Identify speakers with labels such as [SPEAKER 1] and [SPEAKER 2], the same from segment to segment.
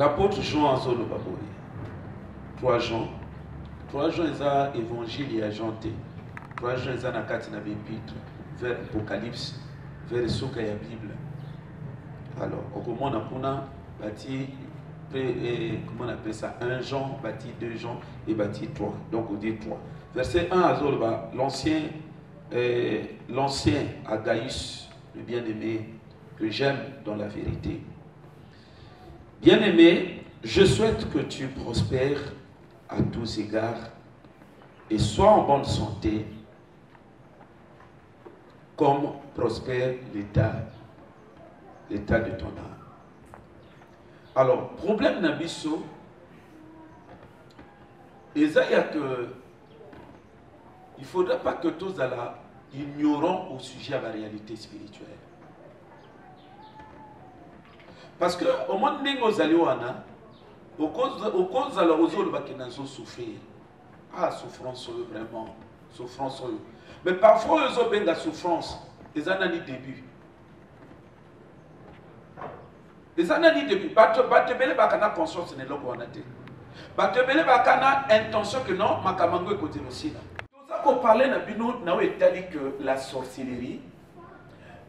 [SPEAKER 1] L'apôtre Jean a zolo baboye. 3 Jean. 3 Jean est un évangile et agenté. 3 Jean est un akati na épître vers Apocalypse, vers Soka ya Bible. Alors, au moment on a bâti, comment on appelle ça, 1 Jean, bâti 2 Jean et bâti 3. Donc on dit 3. Verset 1 à Zolba, l'ancien Agaïus, le bien-aimé, que j'aime dans la vérité. Bien-aimé, je souhaite que tu prospères à tous égards et sois en bonne santé comme prospère l'état de ton âme. Alors, problème Nabiso, il ne faudra pas que tous ignorons au sujet de la réalité spirituelle. Parce que au moment où nous allons au cause de la raison de nous souffrir. Ah, souffrance, vraiment. Souffrance. Mais parfois, ils ont bien la souffrance. Ils en ont dit début. Ils en ont dit début. Batebele bakana conscience n'est pas qu'on a été. Batebele bakana intention que non, makamango est côté aussi. Tout ça qu'on parlait na bino na etali que la sorcellerie,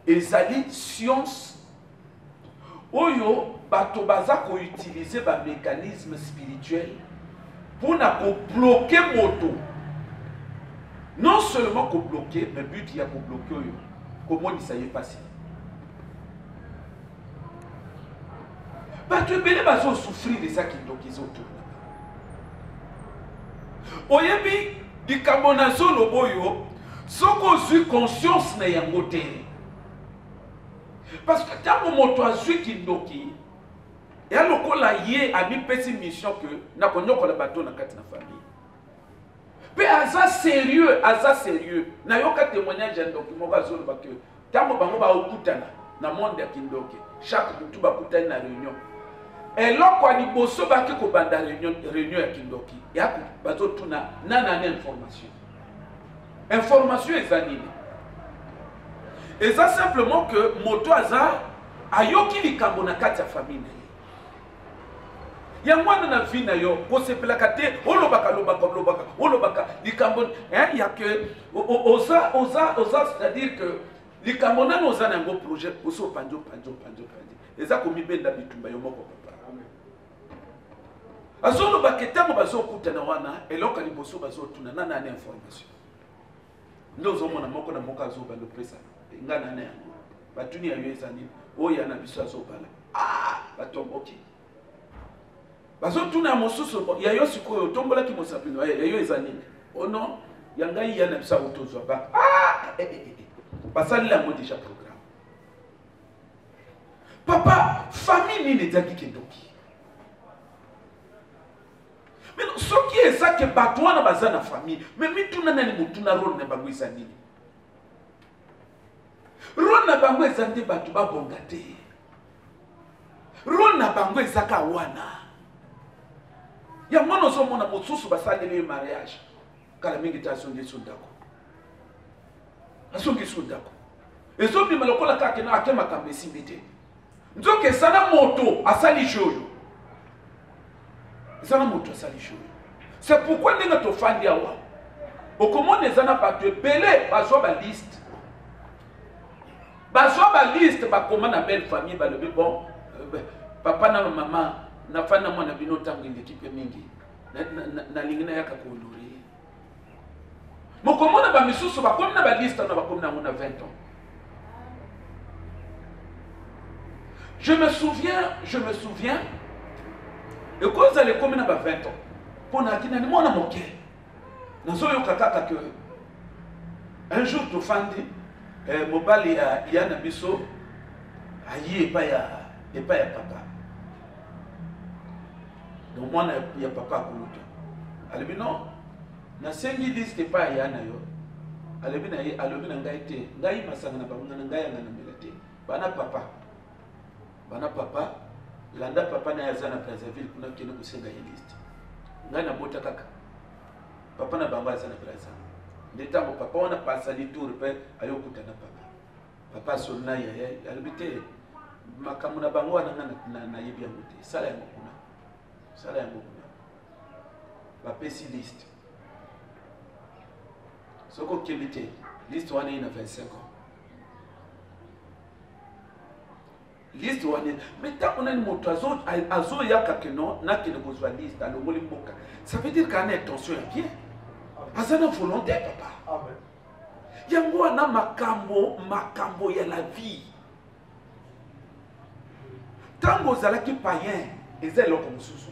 [SPEAKER 1] ezali science. Oyo bato baza ko utiliser ba mécanisme spirituel pour na ko bloquer moto. Non seulement ko bloquer, mais but il y a ko bloquer oyo. Comment ça y est passé? Bato belé bazo souffrir de ça qui donc ils ont tout. Oyebi di kamonazo loboyo, soko zu conscience na yango te. Parce que tant que moto a su kindoki, et à l'okola yé a mis petite mission que n'a connu que le bateau n'a qu'à ta famille. Mais à sérieux, n'a eu aucun témoignage d'indoki, mon gars zolo que tant que bango ba okutana na monde ya kindoki, chaque tout ba kutana na réunion. Et là quoi ni bosso ba ki ko banda réunion ya kindoki, ya bato tuna nana information. Information ezanini. Et ça simplement que moto aza ayoki likambo na kati ya famille. Ya mwana na vie na yo ko sepelaka te olobaka likambo il y a que oza c'est-à-dire que likambo na oza na ngo projet oso panjo. Et ça komi benda bitumba yo moko papa. Azolo baketango bazo kutana wana eloka liboso bazo tuna nana na information. Ndozo mona moko na moko azoba le presa. Ngana na yango batuni ya yeza nini oya na biso azobala batomboki bazotuna mosusu ya yo sikoyo tombola ki mosapino ya yo eza nini ono yanga ya na biso otozwa ba basali la mo déjà programme papa famille nini ezaki kendoki mais soki ezaki bato wana baza na famille mais mituna nani mutuna role na bango eza nini Rona bango ezande batu babonga te. Rona bango ezaka wana. Ya mwana zo mona mosusu basalele mariage. Kala mingi ta songi sundako. Asongi sundako. Ezo bi malokola kake na akema kambesi mbite. Nzoke sana moto asali joyo. Sana moto asali joyo. C'est pourquoi ndinga to fandi awa. Okomone zana batu belé bazo ba liste. Bazo ba liste ba comment na belle famille ba le bon papa na maman na fana mwana bino tangi l'équipe mingi na lingina yaka ko honorer moko mona ba misusu ba comme na ba liste na ba comme na 20 ans. Je me souviens et quand vous allez comme na ba 20 ans pour na kina ni mona moké na zo yo kaka que un jour to fandi mobali ya na biso ayi epa ya papa donc moi ya papa kuluta alebi non na sengi liste pa ya na yo alebi na ngai te ngai masanga na bango na ngai ngana melate bana papa landa papa na ya zana Brazzaville kuna kene kusenga liste ngai na bota kaka papa na bango ya zana Brazzaville. L'état mon papa on a passé les tours pe ayo kutana papa sonna ya albité makamuna bango na yebi yangote sala ya mokuna ça là va passer liste ce qu'on kébité liste on est 25 ans liste on est mais tant on a une moto azo yaka que non n'a que besoin liste dans le molimboka ça veut dire qu'on a intention à bien à ça volonté papa amen yango na makambo ya la vie tango zalaki païen ezali loko mosusu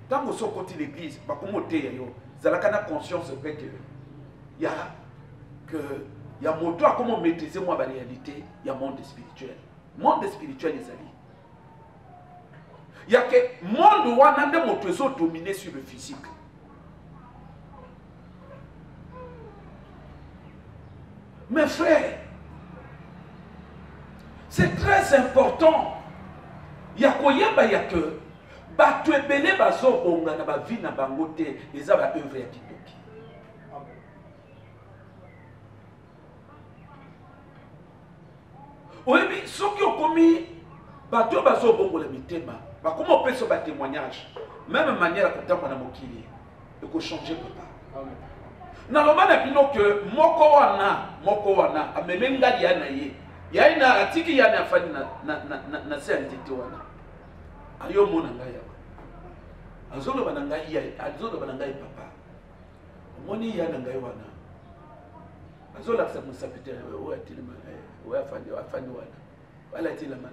[SPEAKER 1] tango so koti l'église bakomo te yo zalaka na conscience pe que ya moto a comment maîtriser moi la réalité ya monde spirituel ezali ya que monde wana nde moto ezo dominer sur le physique. Mes frères, c'est très important. Il y a quoi y a que bato ebele bazo bonga na ba vie na bango te eza ba œuvre ya kitoki. Oyebi soki okomi bato bazo bongo la mitema ba comment peut se ba témoignage même manière à kotamba na mokili et ko changer papa. Amen. Na lomana bino que moko wana amelenga ya na ye ya ina atiki ya na fani na se antete wana ayo mona ngai ya azolo bananga ya azolo bananga ya papa moni ya na ngai wana azola ksa musapite o atilima o afandi wana wala tilama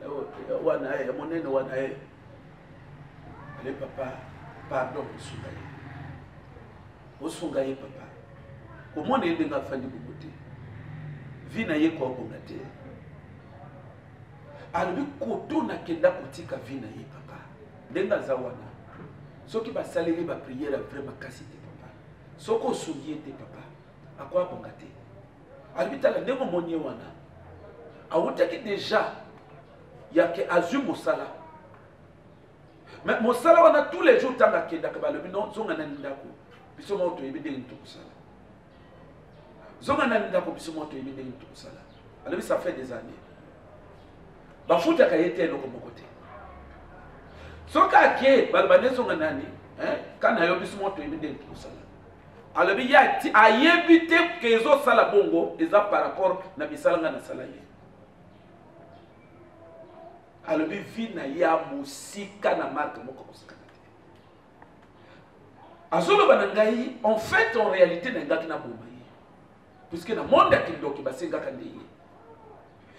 [SPEAKER 1] wana ya monene wana ale papa pardon osunga ye papa comment est-ce que fait du côté vie na ye ko bonga te albi koto na kenda kotika vie na ye papa ndenga zawana soki ba saleli ba prière vraiment kasite papa soko sungi te papa akwa bonga te albi tala ndemo monye wana awutaki déjà ya ke azu mosala mais mosala wana tous les jours tanga kenda ka ba le non zonga na ndako biso mo to yebide nto kosala zonga na ndako biso moto yebinde nto sala alors ça fait des années ba futa ka yete loko mokote soka ke balbane zonga nani kana yo biso moto yebinde nto sala alors bi ya ti ayebite ke zo sala bongo eza par rapport na bisalanga na sala ye alors bi vi na ya musika na marque moko musika azolo banangai en fait en réalité na ngaki na boma puisque dans le monde qui basenga kandeye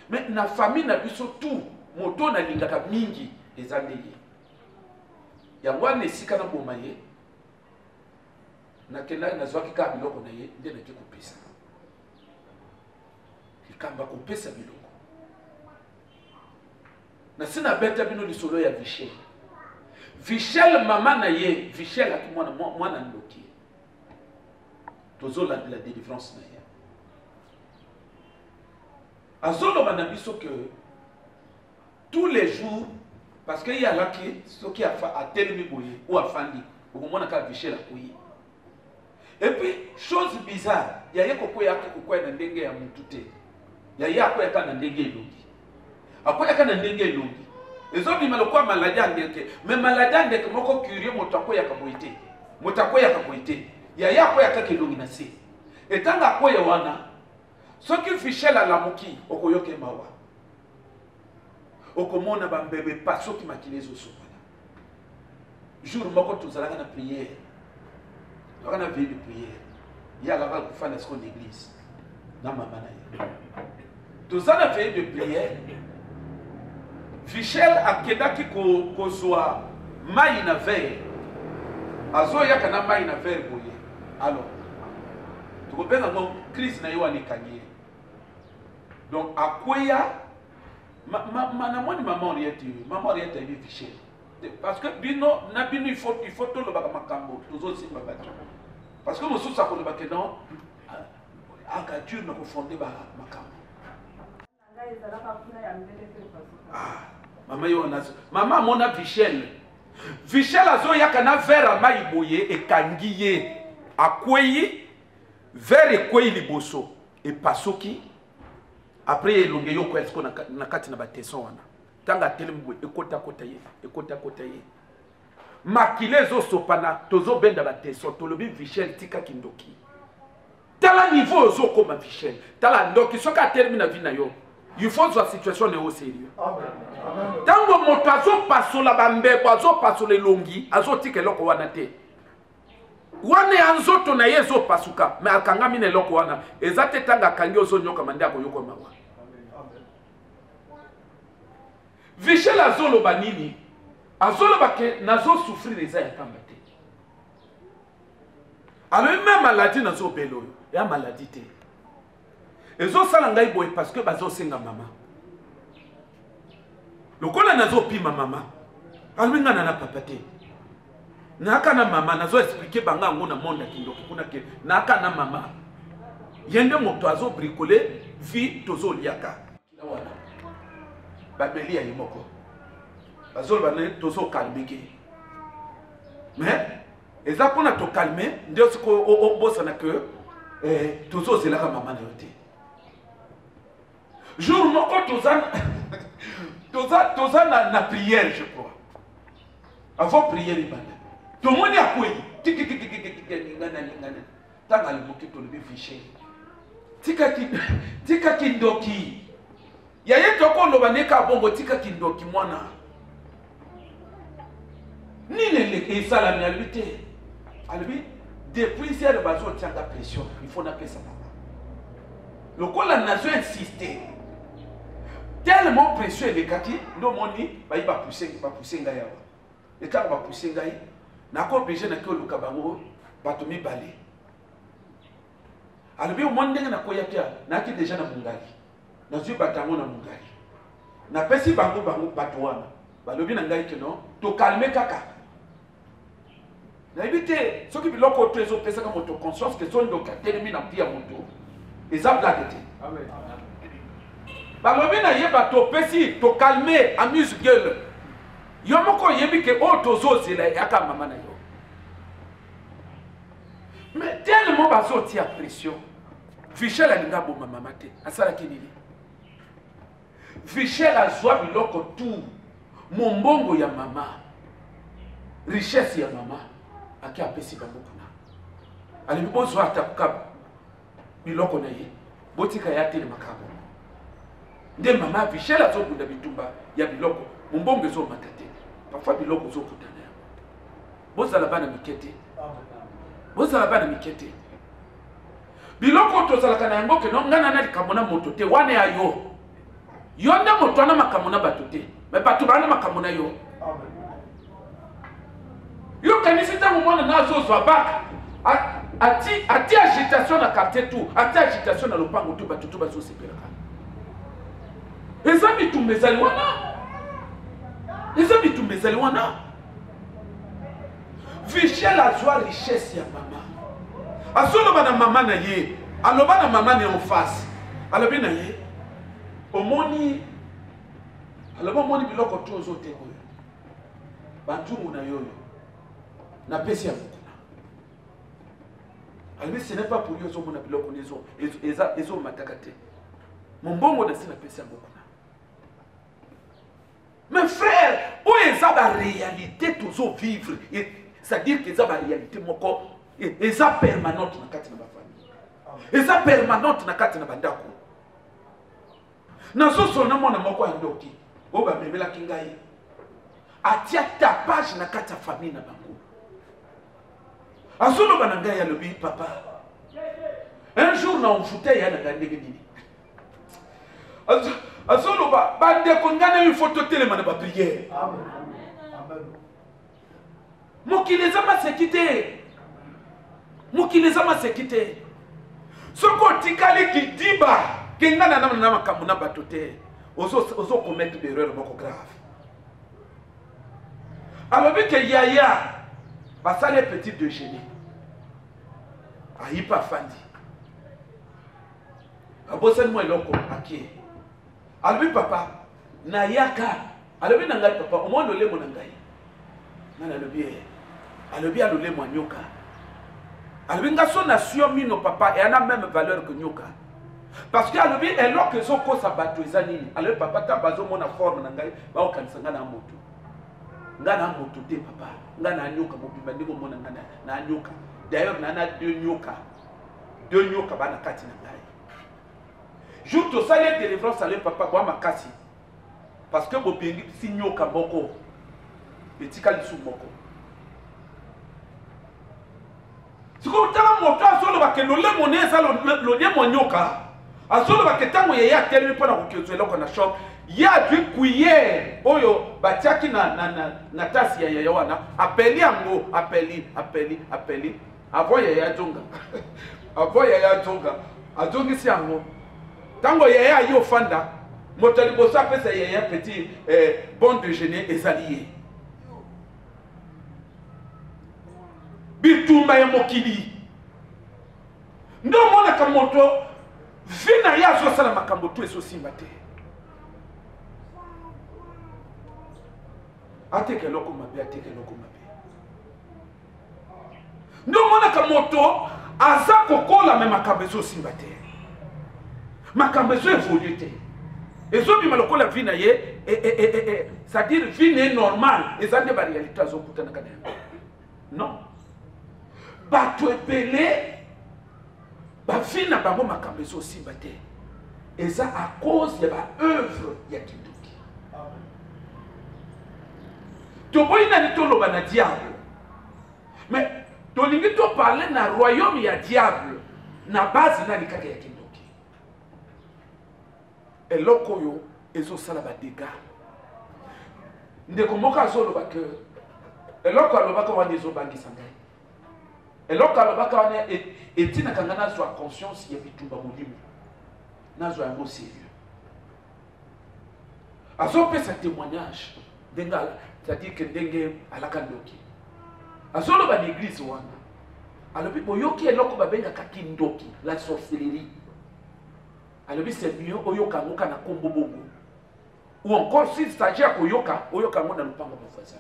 [SPEAKER 1] mais na famille na biso tout moto na lingaka mingi ezandeye yango wana esika na boma ye na kenda na zwaki ka biloko na ye nde na kopesa ikamba kopesa biloko na sina beta bino lisolo ya Vichel mama na ye Vichel ati mwana ndoki tozo la délivrance na ye azolo banabiso que tous les jours parce que y a là qui ce qui a telemi boye ou afandi au moment ka Vichel akoyi et puis chose bizarre ya yeko koya kokoya na ndenge ya mutute ya yako ya kana ndenge elongi akoya kana ndenge elongi ezo bima lokwa maladie ndeke mais maladie ndeke moko curieux motako ya kaboite motako ya kaboite ya yako ya kakelongi na se etanga koya wana soki Vichel alamuki okoyoke mawa okomona bambebe pa soki makilezo sopana jour moko tozalaka na prière tozalaka na veille de prière ya la va kufana esko l'église na mama na ye tozala na veille de prière Vichel akedaki kozwa mai na verre azoyaka na mai na verre boye alors tokobenga ngo crise na yo anekangi donc akoya manamoni maman oriente yebi Vichel parce que bino na bino il faut tolobaka makambo tozosimba bato parce que mosusu akolobaka non akature na kofonde ba makambo mama yo nazo mama mona Vichel azoyaka na verre mai boye ekangi ye akweyi verre ekweyi liboso epasoki après elonge yo ko esko na kati na bateson wana tanga telemi boye ekota ye makile zo sopana tozo benda bateso tolobi Vichel tika kindoki tala niveau zo koma Vichel tala ndoki soka termine vie yo il faut la situation est au sérieux tango moto azo pasola bambebo azo pasola longi azo tika loko wana te wane anzoto na yezo pasuka mais akanga mine loko wana ezate tanga kangi ozo nyoka manda ko yoko mawa Vichel azolo banini azolo bake nazo souffrir eza ya kamba te alors même maladie nazo belo ya maladie te ezo sala ngai boye parce que bazo senga mama lokola nazo pima mama alwinga na papa te naka na mama nazo expliquer banga ngona monde kindoki kuna ke naka na mama yende moto azo bricoler vie tozo liaka wana babeli ya yimoko bazol bane tozo calmeke mais eza pona to calmer ndio siko o bossa na que tozo zelaka mama na yote jour moko toza na prière je crois avant prière ibanda to moni akweli ngana tanga le moki to le Vichel tika kindoki yaye toko loba neka bongo tika kindoki mwana nini le esala mi alibite alibi depuis c'est de bazo tianga pression il faut n'appeler ça lokola nazo insister tellement pression les kaki ndo moni ba iba pousser ngai yawa et quand ba pousser ngai na ko obligé na ko luka bango bato mi balé alibi o monde na ko yakia na ki déjà na mungali na zui batango na mungali na pesi bango bato wana balobi na ngai keno to calmer kaka na ibite soki biloko to ezo pesa ka moto conscience que son do termine na pia moto eza blague te amen balobi na yeba to pesi to calmer amuse gueule yo moko yebi ke o to zo zela yaka mama na yo mais tellement bazo tia pression Vichel alinga bo mama te asala kinini Vichel azwa biloko tout mombongo ya mama richesse ya mama aki apesi bango kuna ali bozwa atakuka biloko na ye botika ya tele makabo nde mama Vichel azobunda bitumba ya biloko mombongo ezo matate parfois biloko zo kutana ya bozala bana mikete bozala bana mikete biloko tozalaka na yango ke no ngana na likamona moto te wane ayo yonde moto na makamona bato te mais bato bana makamona yo yo kanisi tango mwana nazo zwa baka ati agitation na quartier tout ati agitation na lopango tout bato tout bazo sepelaka eza bitumbezali wana Vichel azwa richesse ya mama azoloba na mama na ye aloba na mama ne en face alobi na ye omoni aloba omoni biloko to ozote oyo bantungu na yoyo na pesi ya mokuna alobi ce n'est pas pour yo ozomona biloko ezo mataka te mombongo na si na pesi ya mokuna mes frères oyo eza baréalité tozo vivre c'est-à-dire que eza baréalité moko eza permanente na kati na bafamille eza permanente na kati na bandako nazosona mwana moko ya ndoki oyo bamemelaki ngai atia tapage na kati ya famille na bango azoloba na ngai alobi papa un jour na omfute ya na ngai ndenge nini azoloba bandeko ngai na yo ifo totelema na bapriere mokili eza maseki te mokili eza maseki te soki otikali kidiba ke ngai na makambo na bato te ozokomete berere moko grave alobi ke yaya basali petit déjeuner ayipa afandi abosani mwa eloko akie alobi papa nayaka alobi na ngai papa omoni olemo na ngai nani alobi alolemo anyoka alobi nga so nation mino papa eyana même valeur que nyoka parce que alobi eloko ezokosa bato eza nini alobi papa ta bazomona forme na ngai baokanisa nga na moto te papa nga na nyoka mobimba ndeko mona nga na nyoka. D'ailleurs na deux nyoka. Deux nyoka ba na kati na ngai. Jour to sale délivrance ale papa kwa makasi. Parce que bobengi si nyoka moko. Betika lisu moko. Siko utala moto azolo bakendo le moneza lo nye monyoka. Azolo baketango ye ya telemi pona kokyozo eloko na shop. Ya dwi cuillère oyo batiaki na tasi ya yaya wana apeli yango apeli avant yaya jonga avant yaya jonga azongisi yango tango yaya yo fanda moto liboso apesa yaya petit bon déjeuner ezalié bitumba ya mokili ndo mona ka moto vina ya zo sala makambo tu eso simba te ateke loko mabe ateke loko mabe ndo mona ka moto aza kokola me makambo eso simba te makambo eso évolue te ezo bima lokola vie na ye c'est-à-dire vie n'est normale ezande ba réalité azo kutana kana non bato ebele ba vie na bango makambo eso simba te eza à cause de ba œuvre ya kinduki. Tu peux toloba na diable. Mais tu peux parler na royaume ya diable na base na likaka ya kindoki. Et loko yo ezo sala ba dégâts. Ndeko moka zolo ba que eloko alobaka wana ezo bangisa ngai. Eloko alobaka wana etina kangana zo conscience ya bitumba molimo. Nazo yango sérieux. Azo pesa témoignage dengal. C'est-à-dire que ndenge alaka ndoki azolo ba l'église wana alobi boyoki eloko babenga kaki ndoki la sorcellerie alobi c'est mieux oyoka ngoka na kombo bongo ou encore s'il s'agit à koyoka oyoka ngo na lupango ba voisin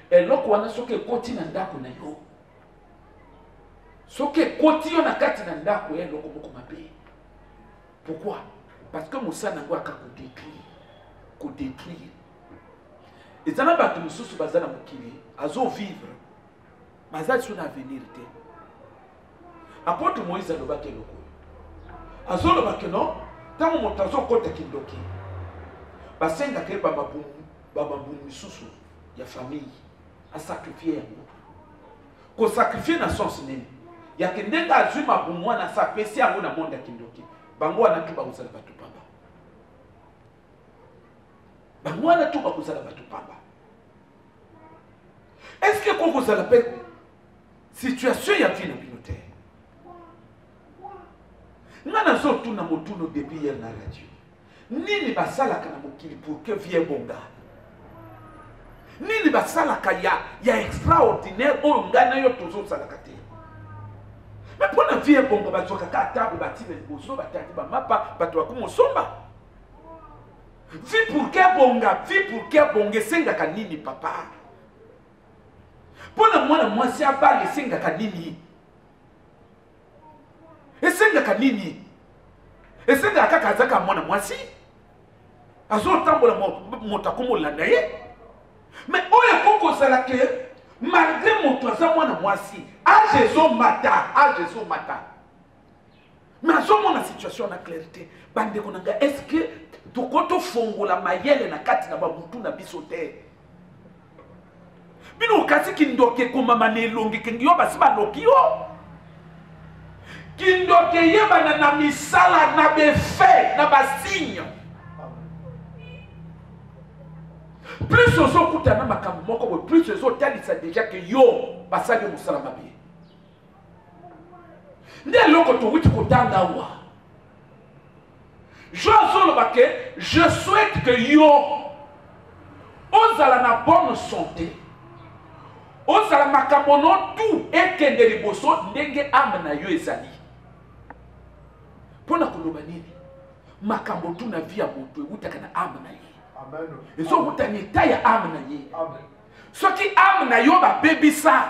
[SPEAKER 1] eloko wana soke koti na ndako na yo soke koti yo na kati na ndako ya eloko moko mabe. Pourquoi? Parce que Moussa nango aka ko détruire et ça n'a pas de mususu bazana mukili azo vivre maza sur l'avenir te apôtre Moïse alobaki loko azo lobaki non tango motazo kota kindoki basenga ke bababu mususu ya famille a sacrifier yango ko sacrifier na sens nini ya kendenga azuma bumwa na sapesi yango na monde kindoki bango wana tu ba usala batu pamba bangwana tu bakuzala batu pamba. Est-ce que quand vous allez situation ya vie na binote ngana zo tu na motuno depuis hier na radio nini basala kana mokili pour que vie bonga nini basala ya extraordinaire o ngana yo tozo sala kate mais pour na vie bonga bazoka ka table batile bozo batati ba mapa bato bakumo somba. Vie pour que bonga senga kanini papa. Pona mwana mwasi abali senga kanini. Esenga kanini. Esenga kaka zaka mwana mwasi. Azo tambola motakumo landa ye. Mais oya koko salake malgré motoza mwana mwasi, a Jésus mata. Mais azo mona situation na clarté. Bande konanga est-ce que tukoto fongola mayele na kati na babutu na biso te bino kasi kindoke koma manelongi kingiyo basiba lokio kindoke yeba na misala na befe na basigne plus ozo kutana makambo moko plus ozo talisa déjà que yo basali musala mabe nde loko to witi kotanga wa je souhaite que yo ozala na bonne santé ozala makamono tout ekende liboso ndenge ame na yo ezali pona koloba nini makambo tu na vie ya moto utaka na ame na ye amen ezo utani taya ame na ye amen soki ame na yo ba bebisa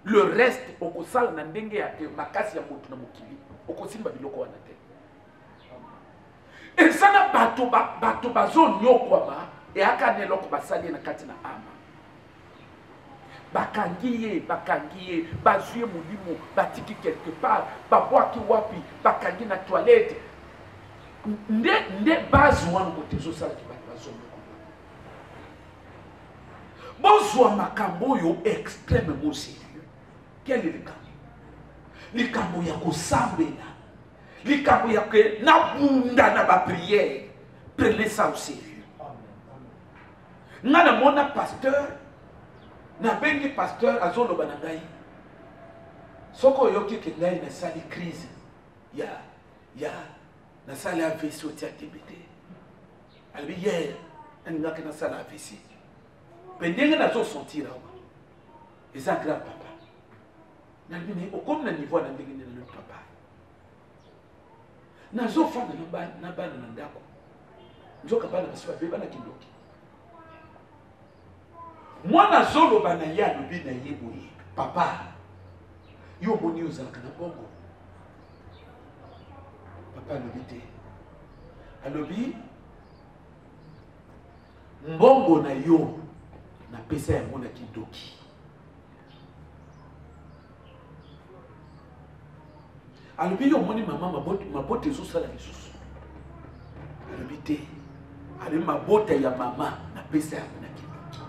[SPEAKER 1] le reste okosala na ndenge ya makasi ya moto na mokili okosimba biloko wana te. Et ça n'a bato bazo nyokwama et aka neloko basali na kati na ama. bakangiye bazue molimo batiki quelque part babwaki wapi bakangi na toilette nde base wana moto ezosalaki bato bazomoko bozwa makambo oyo extrêmement sérieux. Quel est le camp? Likambo ya kosambela likambo ya ke nabunda na baprière. Prenez ça au sérieux. Nga na mona pasteur na bengi pasteur azoloba na ngai soko yoki ke ngai na sali crise ya na sali AVC otia TBT albi hier nga ke na sali AVC pendenge na zo sentir awa eza grand papa na bini okom na niveau na ndenge na le papa na zo fanda na bana na ndako nzoka bana basiba beba na kindoki mwana zolo bana ya lobi na yeboye papa yo moni ozalaka na bongo papa lobi te alobi mbongo na yo na pesa yango na kindoki alobi yo moni mama mabote ezosala lisusu alobi te ale mabota ya mama na pesa yango na kindoki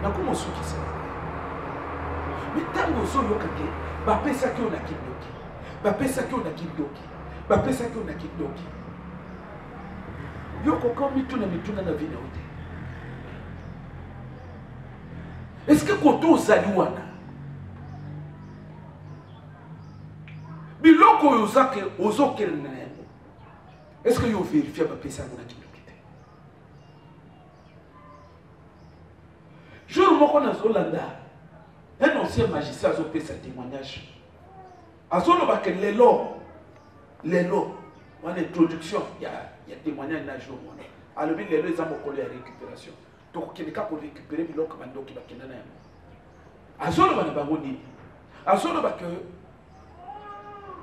[SPEAKER 1] na comment soki ça mais tango zoyoka ke bapesa ki ona kindoki bapesa ki ona kindoki bapesa ki ona kindoki yoko komi mituna na vida ote est-ce que koto ozali wana biloko oyo ozake ozokele na yango est-ce que yo vérifie bapesa yango na kindoki jour moko na zolanda un ancien magistrat azopesa témoignage azoloba ke lelo wana introduction ya témoignage na jour wana alobi lelo eza mokolo ya récupération tokokende kaka korécupéré biloko bandoki bakenda na yango azoloba na bango nini azoloba ke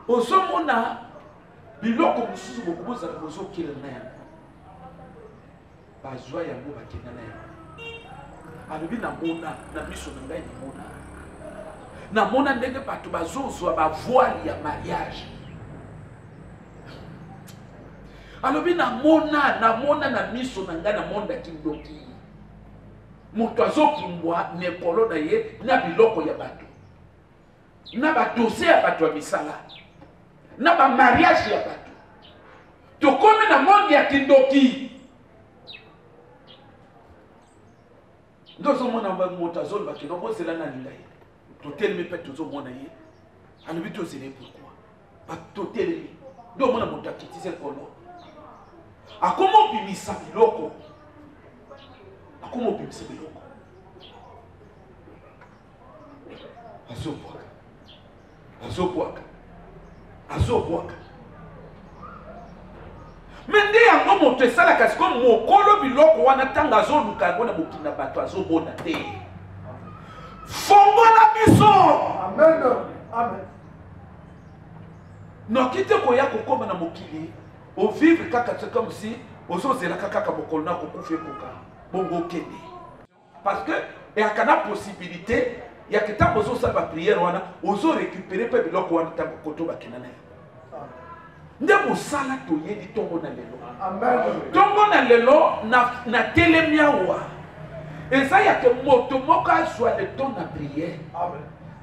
[SPEAKER 1] ozomona biloko mosusu bokobozala bozokela na yango bazwa yango bakenda na yango alobi namona na miso na ngai namona ndenge bato bazozwa bavoile ya mariage alobi namona na miso na ngai namondaki ndoki moto azokimbwa nekolo na ye na biloko ya bato na badosie ya bato ya misala na bamariage ya bato tokomi na monde ya kindoki ndozomona moto azoloba ke nobozela na lingai totelemi mpe tozomona ye alobi tozele pourkui totelemi ndomona moto akitise kolo akoma obimisa biloko azobwaka mende yango moto esalaka siko mokolo biloko wana ntango azoluka yango na mokili na bato azobona te fongola biso amen noki te koya kokoma na mokili ovivre kaka te comme si ozozelaka kaka mokolo na kokufa ekoka bongo okende parce que eyaka na possibilité ya ke ntango ozosala bapriere wana ozorécupere mpe biloko wana ntango koto bakenda na yango nde mosala toyebi ntongo na lelo ntongo na lelo na telemi awa eza ya ke moto moko azwa le temps na priere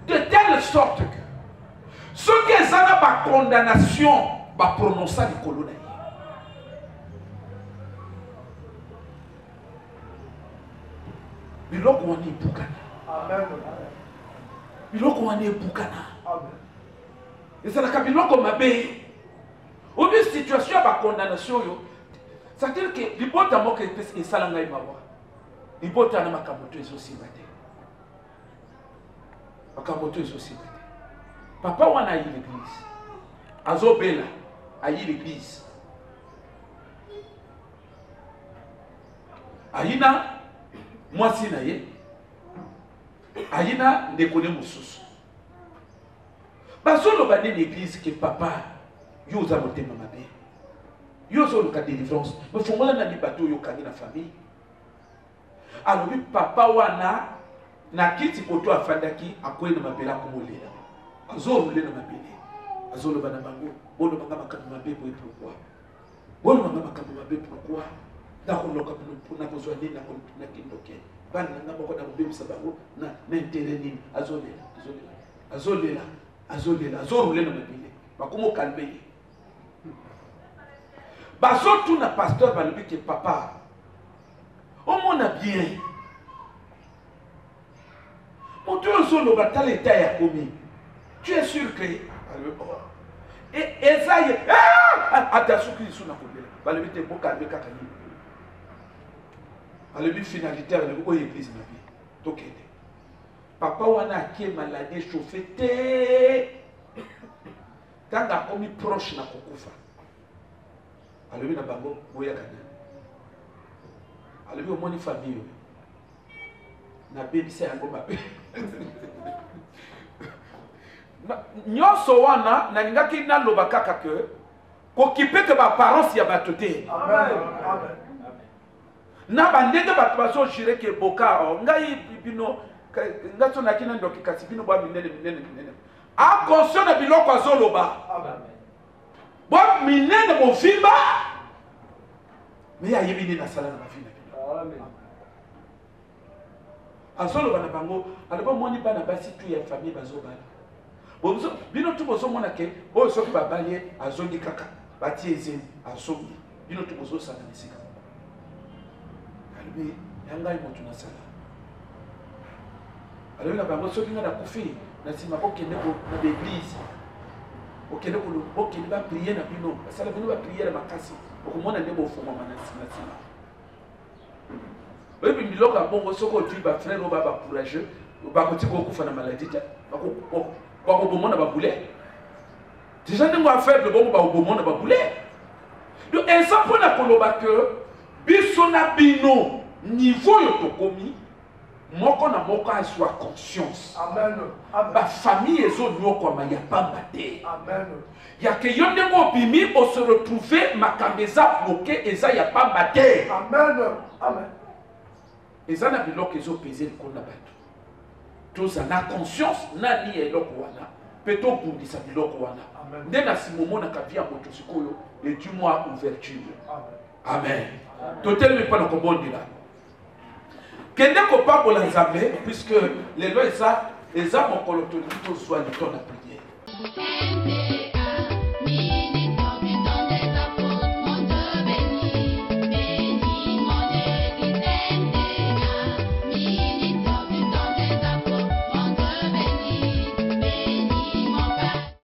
[SPEAKER 1] de telle sorte que soki eza na bacondamnation baprononsa likolo na ye biloko wana ebukana ezalaka biloko mabe obi situation ya bacondamnation oyo c'est-à-dire que libota moko esala ngai mawa libota na makambo to ezosimba te papa wana ayi l'église azobela ayi l'église ayina mwasi na ye ayina ndeko ne mosusu bazoloba nini église ke papa yo za motema mabe yo zo luka délivrance mais fongola na libato yo kangi na famille alors papa wana na kiti koto afandaki akwenda mabela komolela azorule na mabele azoloba na bango bono banga makambo mabe boye pourquoi bono banga makambo mabe pourquoi nakoloka na kozwa nini na kindoke bana nanga boko na kobebisa bango na intérêt nini azolela azorule na mabele bakomo kalme ye bazotu na pasteur balobi ke papa omona bien moto ozoloba tala eta ya komi tu es sûr que et Esaïe attention qui sont na kolela balobi te bokalme kaka ni balobi finalité balobi oyo église na vie tokende papa wana akie maladie chauffé te tanga akomi proche na kokufa alobi na bango boyaka nani alobi omoni famille oyo nabebisa yango mabe nyonso wana nalingaki naloba kaka ke kokipe ke baparence ya bato te na bandenge bato bazojire ke boka ngai bino ngai so nakina ndoki kasi bino bwa minene akonsio na biloko azoloba bwa minene movimba me ayebi nini asala na bavi na bino azoloba na bango aloba moni bana basi tu ya famille bazobala bino tu bozomona ke oyo soki babali ye azongi kaka batie ezeni azongi bino tu bozosala na esika alobi yangai motu nasala alobi na bango soki nga nakufi na nsima bokende na baeglise okende baprie na bino basala bino bapriere makasi okomona nde bofungwama na nsima oyebi biloko ya bongo soki otui bafrere oyo babacourageux bakotika okufa na maladi te bakobomona babule déjà ndenge afaible bongo bakobomona babule donc eza mpona koloba ke biso na bino niveau oyo tokomi moko na moko azwa conscience bafamille ezonyokwama ya pamba te yake yo ndenge obimi ose retrouve makambo eza bloke eza ya pamba te eza na biloko ezopese likolo na bato toza na conscience nani ya eloko wana mpe tobundisa biloko wana nde na nsima omonaka vi ya moto sikoyo edumoi ouverture amen totelemi mpo na kobondela kende kopambola nzambe puisque lelo eza mokolo tolingi tozwa lito na priere